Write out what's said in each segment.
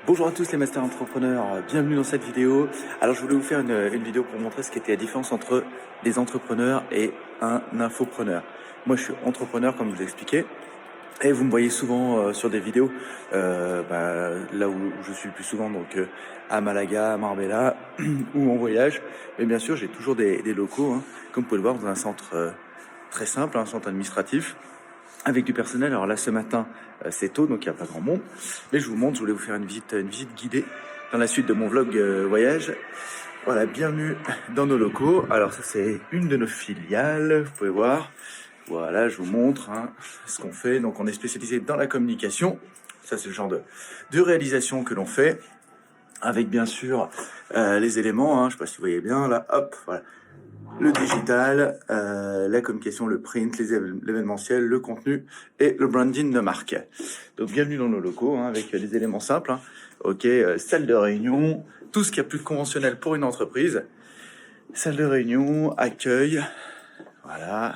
Bonjour à tous les masters entrepreneurs, bienvenue dans cette vidéo. Alors je voulais vous faire une vidéo pour vous montrer ce qu'était la différence entre des entrepreneurs et un infopreneur. Moi je suis entrepreneur comme je vous ai expliqué et vous me voyez souvent sur des vidéos là où je suis le plus souvent, donc à Malaga, à Marbella ou en voyage. Mais bien sûr j'ai toujours des locaux, hein, comme vous pouvez le voir, dans un centre très simple, un centre administratif avec du personnel. Alors là, ce matin, c'est tôt, donc il n'y a pas grand monde. Mais je vous montre, je voulais vous faire une visite guidée dans la suite de mon vlog voyage. Voilà, bienvenue dans nos locaux. Alors ça, c'est une de nos filiales, vous pouvez voir. Voilà, je vous montre ce qu'on fait. Donc on est spécialisé dans la communication. Ça, c'est le genre de réalisation que l'on fait. Avec bien sûr les éléments, je ne sais pas si vous voyez bien, là, hop, voilà. Le digital, la communication, le print, l'événementiel, le contenu et le branding de marque. Donc bienvenue dans nos locaux avec des éléments simples. Ok, salle de réunion, tout ce qu'il y a plus de conventionnel pour une entreprise. Salle de réunion, accueil, voilà,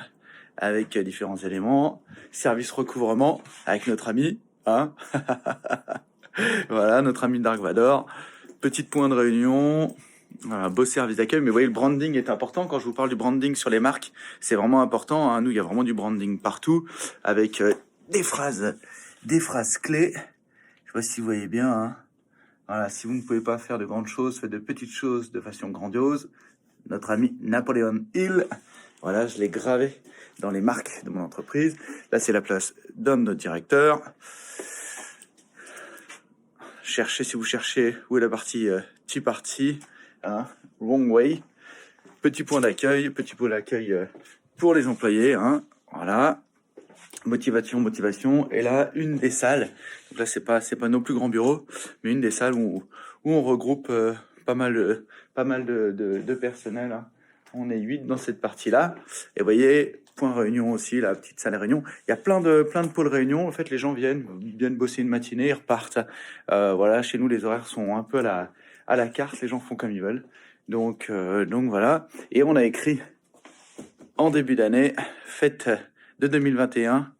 avec différents éléments. Service recouvrement avec notre ami, voilà, notre ami Dark Vador. Petit point de réunion. Voilà, beau service d'accueil, mais vous voyez, le branding est important. Quand je vous parle du branding sur les marques, c'est vraiment important. Nous, il y a vraiment du branding partout, avec des phrases clés. Je sais pas si vous voyez bien. Voilà, si vous ne pouvez pas faire de grandes choses, faites de petites choses de façon grandiose. Notre ami Napoléon Hill, voilà, je l'ai gravé dans les marques de mon entreprise. Là, c'est la place d'un de nos directeurs. Cherchez, si vous cherchez où est la partie Tea Party, wrong way. Petit point d'accueil pour les employés, voilà. Motivation. Et là, une des salles. Donc là, c'est pas nos plus grands bureaux, mais une des salles où on regroupe pas mal de personnel. On est 8 dans cette partie-là. Et vous voyez, point réunion aussi, la petite salle de réunion. Il y a plein de pôles réunion. En fait, les gens viennent bosser une matinée, ils repartent. Voilà, chez nous, les horaires sont un peu à la carte. Les gens font comme ils veulent. Donc voilà. Et on a écrit en début d'année, fête de 2021,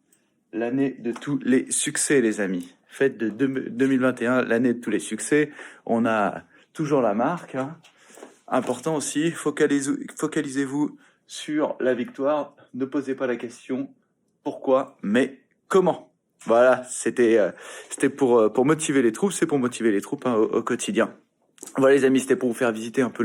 l'année de tous les succès, les amis. Fête de 2021, l'année de tous les succès. On a toujours la marque. Important aussi, focalisez-vous sur la victoire. Ne posez pas la question pourquoi, mais comment. Voilà, c'était pour motiver les troupes. C'est pour motiver les troupes au quotidien. Voilà les amis, c'était pour vous faire visiter un peu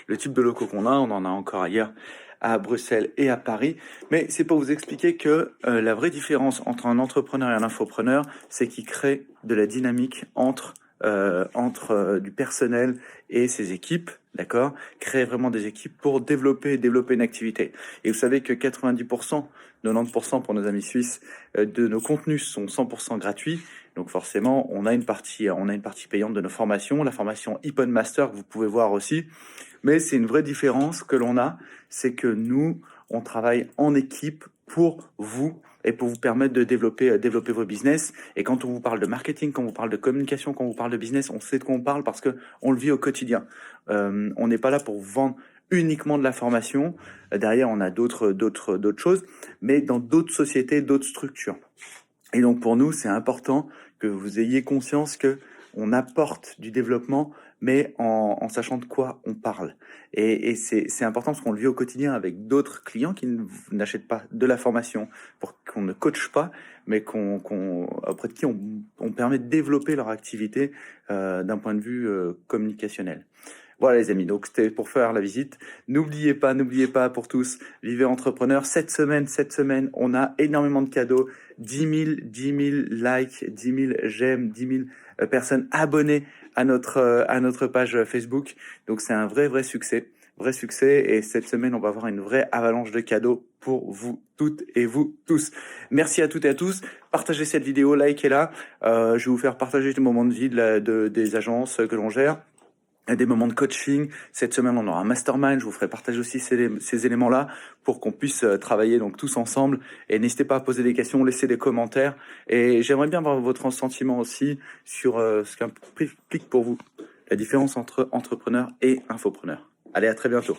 le type de locaux qu'on a. On en a encore ailleurs à Bruxelles et à Paris. Mais c'est pour vous expliquer que la vraie différence entre un entrepreneur et un infopreneur, c'est qu'il crée de la dynamique entre du personnel et ses équipes, d'accord? Créer vraiment des équipes pour développer une activité. Et vous savez que 90%, 90% pour nos amis suisses, de nos contenus sont 100% gratuits. Donc forcément, on a une partie payante de nos formations, la formation Ipon Master que vous pouvez voir aussi. Mais c'est une vraie différence que l'on a, c'est que nous, on travaille en équipe pour vous et pour vous permettre de développer vos business. Et quand on vous parle de marketing, quand on vous parle de communication, quand on vous parle de business, on sait de quoi on parle parce que on le vit au quotidien. On n'est pas là pour vendre uniquement de la formation. Derrière, on a d'autres choses, mais dans d'autres sociétés, d'autres structures. Et donc pour nous, c'est important que vous ayez conscience que on apporte du développement, mais en sachant de quoi on parle. Et c'est important parce qu'on le vit au quotidien avec d'autres clients qui n'achètent pas de la formation, pour qu'on ne coache pas, mais auprès de qui on permet de développer leur activité d'un point de vue communicationnel. Voilà les amis, donc c'était pour faire la visite. N'oubliez pas pour tous, vivez entrepreneur. Cette semaine, on a énormément de cadeaux. 10 000 likes, 10 000 j'aime, 10 000 personnes abonnées à notre page Facebook. Donc c'est un vrai succès. Et cette semaine, on va avoir une vraie avalanche de cadeaux pour vous toutes et vous tous. Merci à toutes et à tous. Partagez cette vidéo, likez-la. Je vais vous faire partager des moments de vie des agences que l'on gère. Des moments de coaching. Cette semaine, on aura un mastermind. Je vous ferai partager aussi ces éléments-là pour qu'on puisse travailler donc tous ensemble. Et n'hésitez pas à poser des questions, laisser des commentaires. Et j'aimerais bien avoir votre sentiment aussi sur ce qu'implique pour vous la différence entre entrepreneur et infopreneur. Allez, à très bientôt.